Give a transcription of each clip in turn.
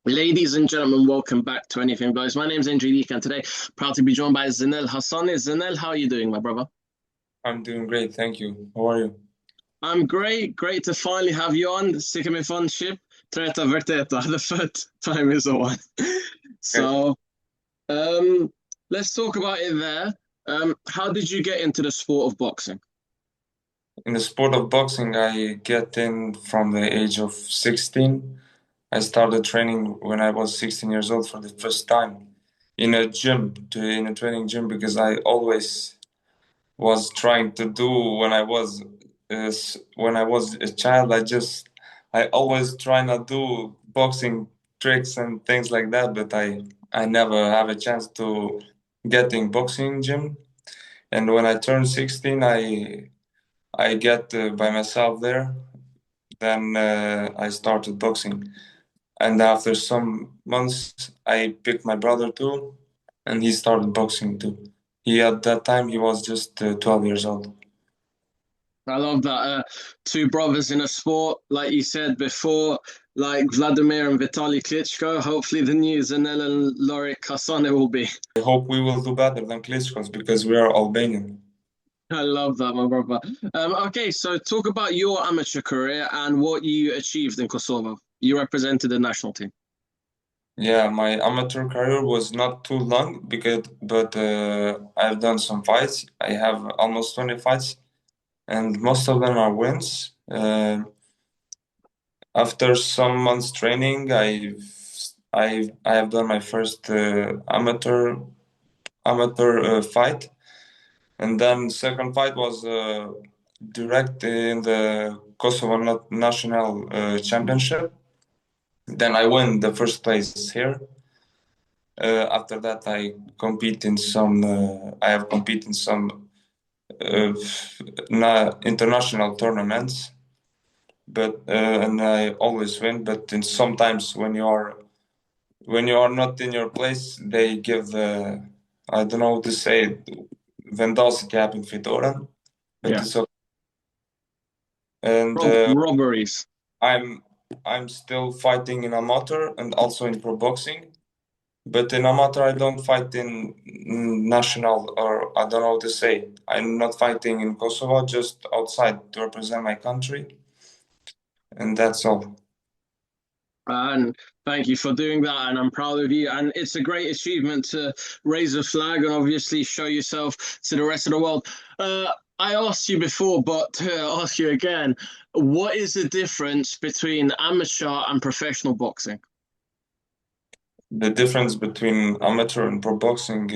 Ladies and gentlemen, welcome back to Anything Goes. My name's Andrew, and today proud to be joined by Zenel Hasani. Zenel, how are you doing, my brother? I'm doing great, thank you. How are you? I'm great. Great to finally have you on. Sick of my fun ship. Treta Verteta. The third time is the one. Okay. So, um, let's talk about it there. How did you get into the sport of boxing? In the sport of boxing, I get in from the age of 16. I started training when I was 16 years old for the first time in a gym, in a training gym, because I always was trying to do when I was a child. I always try not do boxing tricks and things like that, but I never have a chance to get in boxing gym. And when I turned 16, I get by myself there. Then I started boxing, and after some months, I picked my brother too, and he started boxing too. He at that time he was just 12 years old. I love that. Two brothers in a sport, like you said before, like Vladimir and Vitaly Klitschko. Hopefully, the new Zenel and Lorik Hasani will be. I hope we will do better than Klitschko's because we are Albanian. I love that, my brother. Okay, so talk about your amateur career and what you achieved in Kosovo. You represented the national team. Yeah, my amateur career was not too long because, but I've done some fights. I have almost 20 fights, and most of them are wins. After some months training, I have done my first amateur fight, and then second fight was direct in the Kosovo national championship. Then I win the first place here. After that, I have competed in some uh, international tournaments, but and I always win. But in sometimes when you are not in your place, they give the, I don't know how to say it, vendelscap in Fedora, but Yeah. it's okay. And Robberies. I'm I'm still fighting in amateur and also in pro boxing. But in amateur, I don't fight in national, or I don't know how to say. I'm not fighting in Kosovo, just outside to represent my country, and that's all. And thank you for doing that. And I'm proud of you. And it's a great achievement to raise a flag and obviously show yourself to the rest of the world. I asked you before, but to ask you again, what is the difference between amateur and professional boxing? The difference between amateur and pro boxing,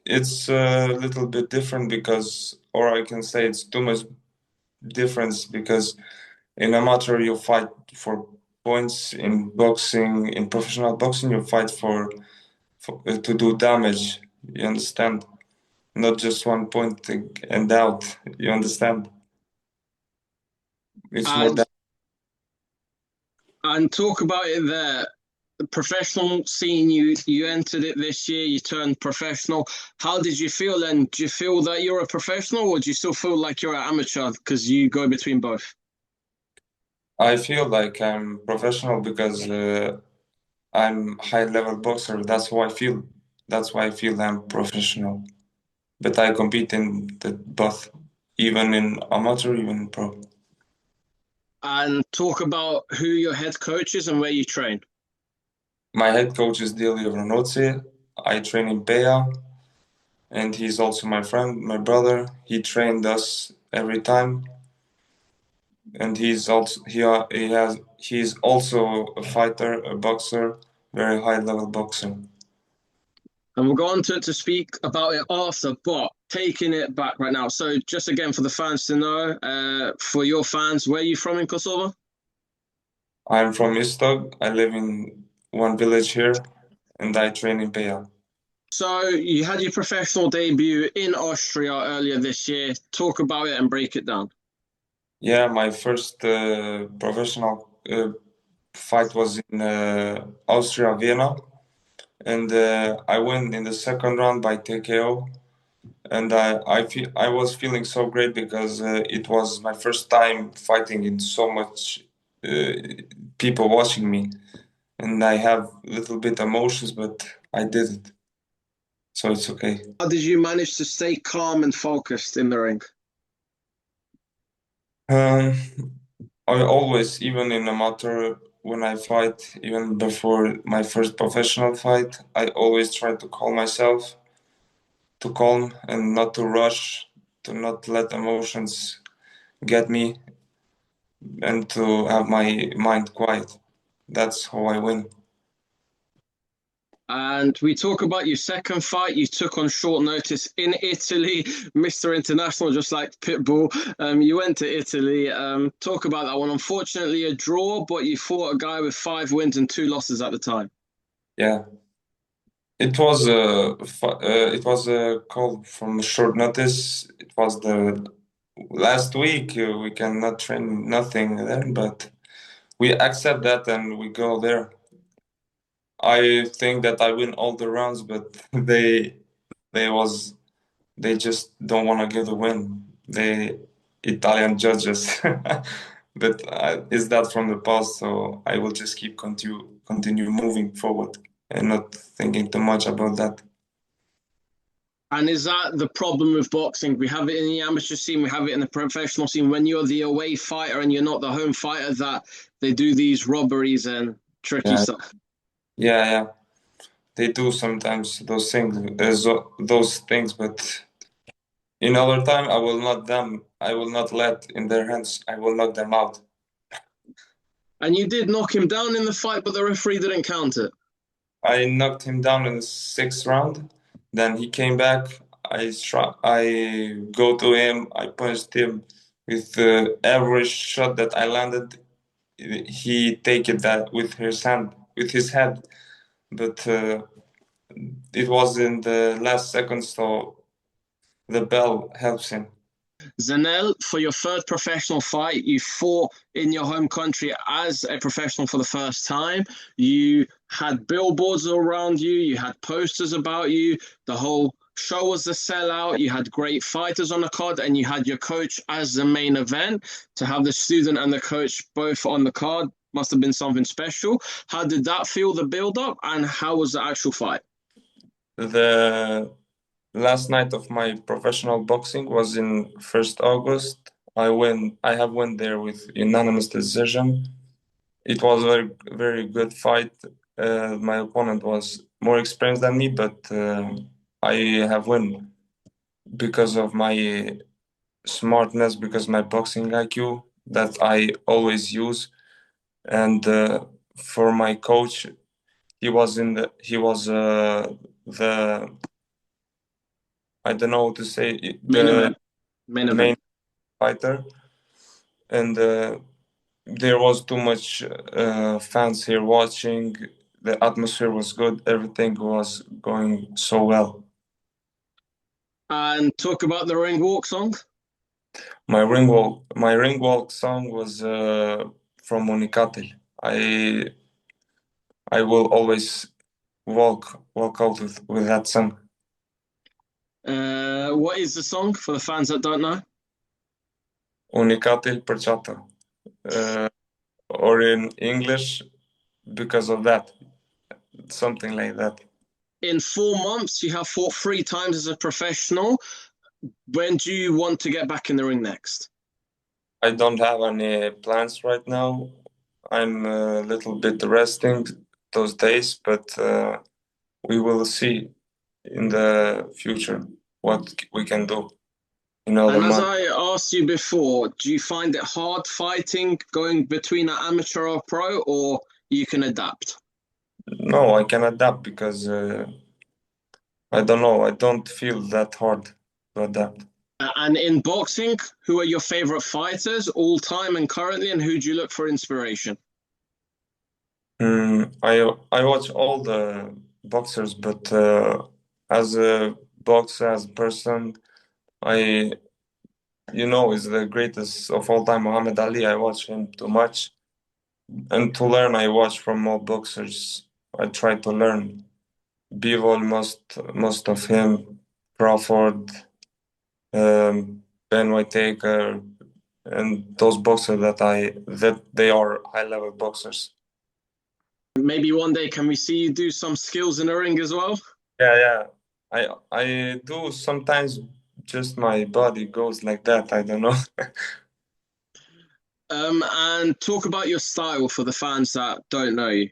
it's a little bit different because, or I can say it's too much difference because in amateur you fight for points. In boxing, in professional boxing, you fight for to do damage. You understand? Not just one point and out. You understand? It's more And than. talk about it there. The professional scene, you entered it this year, you turned professional. How did you feel then? Do you feel that you're a professional or do you still feel like you're an amateur because you go between both? I feel like I'm professional because I'm high level boxer. That's how I feel. That's why I feel I'm professional. But I compete in the both, even in amateur, even in pro. And talk about who your head coach is and where you train. My head coach is Dili Vranoce. I train in Bea, and he's also my friend, my brother. He trained us every time, and he's also a fighter, a boxer, very high level boxer. And we'll go on to speak about it after, but taking it back right now. So, just again for the fans to know, for your fans, where are you from in Kosovo? I'm from Istog. I live in one village here, and I train in Bea. So, you had your professional debut in Austria earlier this year. Talk about it and break it down. Yeah, my first professional fight was in Austria, Vienna, and I won in the second round by TKO. And I was feeling so great because it was my first time fighting in so much uh, people watching me. and I have a little bit emotions, but I did it, so it's okay. How did you manage to stay calm and focused in the ring? Um, I always, even in amateur, when I fight, even before my first professional fight, I always try to calm myself, to calm and not to rush, to not let emotions get me, and to have my mind quiet. That's how I win. And we talk about your second fight you took on short notice in Italy, Mr. International, just like Pitbull. You went to Italy. Talk about that one. Unfortunately, a draw, but you fought a guy with 5 wins and 2 losses at the time. Yeah, it was a call from short notice. It was the last week. We cannot train nothing then, but we accept that and we go there. I think that I win all the rounds, but they was they just don't want to give the win. They Italian judges, but is that from the past? So I will just keep continue moving forward and not thinking too much about that. And is that the problem with boxing? We have it in the amateur scene, we have it in the professional scene. When you're the away fighter and you're not the home fighter, that they do these robberies and tricky Yeah, stuff. yeah. They do sometimes those things, those things, but in other time I will not them. I will not let in their hands. I will knock them out. And you did knock him down in the fight, but the referee didn't count it. I knocked him down in the sixth round. Then he came back. I go to him. I punched him with every shot that I landed. He take it that with his hand, with his head. But it was in the last second, so the bell helps him. Zenel, for your third professional fight, you fought in your home country as a professional for the first time. You had billboards around you, you had posters about you. The whole show was a sellout. You had great fighters on the card, and you had your coach as the main event. To have the student and the coach both on the card must have been something special. How did that feel, the build up, and how was the actual fight? The last night of my professional boxing was in 1st August. I have won there with unanimous decision. It was a very good fight. My opponent was more experienced than me, but I have won because of my smartness, because my boxing IQ that I always use, and for my coach, he was the I don't know how to say Main the event. Main main event. fighter, and there was too much fans here watching. The atmosphere was good. Everything was going so well. And talk about the ring walk song. My ring walk song was from Monikati. I will always walk out with that song. What is the song for the fans that don't know? Unicati il perciato. Or in English, because of that, something like that. In 4 months, you have fought 3 times as a professional. When do you want to get back in the ring next? I don't have any plans right now. I'm a little bit resting those days, but we will see in the future what we can do in other And as months. I asked you before, do you find it hard fighting going between an amateur or pro, or you can adapt? No, I can adapt because I don't know. I don't feel that hard to adapt. And in boxing, who are your favorite fighters all time and currently, and who do you look for inspiration? I watch all the boxers, but as a boxer, as a person, I is the greatest of all time, Muhammad Ali. I watch him too much, and to learn, I watch from all boxers. I try to learn. Bivol, most of him, Crawford, Ben Whitaker, and those boxers that they are high level boxers. Maybe one day can we see you do some skills in the ring as well? Yeah, yeah. I do sometimes. Just my body goes like that. I don't know. And talk about your style for the fans that don't know you.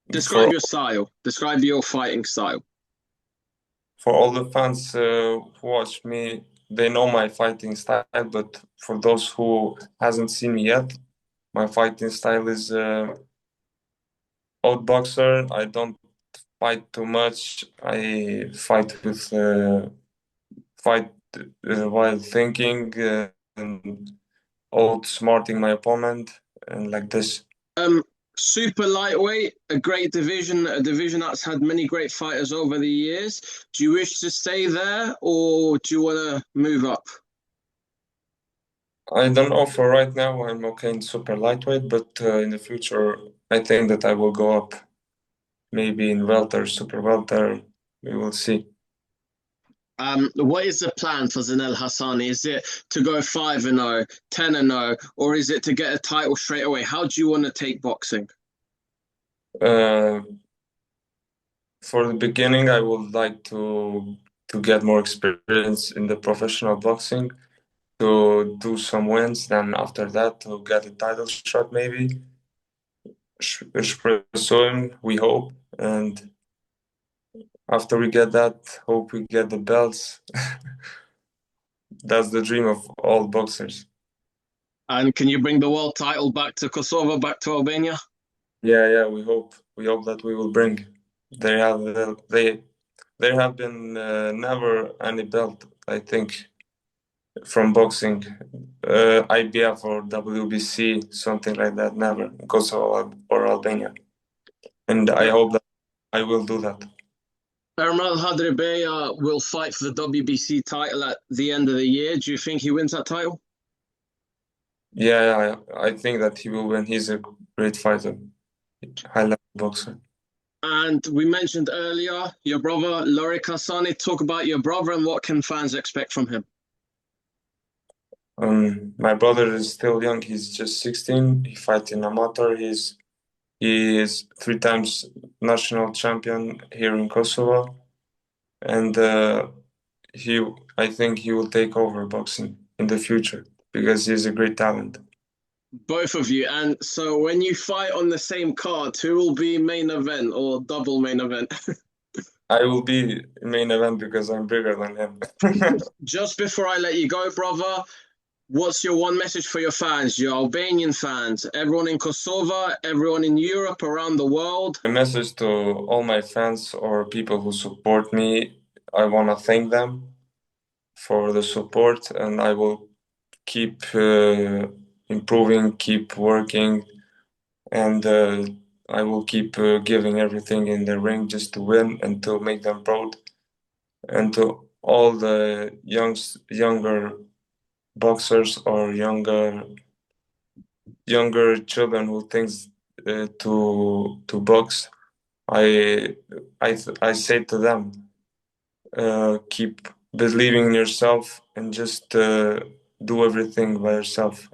For Describe your style. Describe your fighting style. all the fans who watch me, they know my fighting style. But for those who hasn't seen me yet, my fighting style is outboxer. I don't fight too much. I fight while thinking and outsmarting my opponent and like this. Um, Super lightweight, a great division, a division that's had many great fighters over the years. Do you wish to stay there, or do you want to move up? I don't know for right now. I'm okay in super lightweight, but in the future, I think that I will go up, maybe in welter, super welter. We will see. What is the plan for Zenel Hasani? Is it to go 5-0, 10-0, or is it to get a title straight away? How do you want to take boxing? Uh, for the beginning, I would like to get more experience in the professional boxing, to do some wins. Then after that, to get a title shot, maybe. Soon, we hope, and after we get that, hope we get the belts. That's the dream of all boxers. And can you bring the world title back to Kosovo, back to Albania? Yeah, yeah, we hope. We hope that we will bring. They have there have been never any belt, I think, from boxing, IBF or WBC, something like that. Never in Kosovo or Albania, and I Uh, hope that I will do that. Ermal Hadribeya will fight for the WBC title at the end of the year. Do you think he wins that title? Yeah, I think that he will win. He's a great fighter, high level boxer. And we mentioned earlier your brother Lorik Hasani. Talk about your brother and what can fans expect from him. My brother is still young. He's just 16. He fights in amateur. He is 3 times national champion here in Kosovo, and he I think he will take over boxing in the future because he's a great talent. Both of you. And so when you fight on the same card, who will be main event or double main event? I will be main event because I'm bigger than him. Just before I let you go, brother, what's your one message for your fans, your Albanian fans, everyone in Kosovo, everyone in Europe, around the world? A message to all my fans or people who support me. I want to thank them for the support, and I will keep improving, keep working, and I will keep giving everything in the ring just to win and to make them proud. And to all the younger boxers or younger children who thinks to box, I say to them, keep believing in yourself and just do everything by yourself.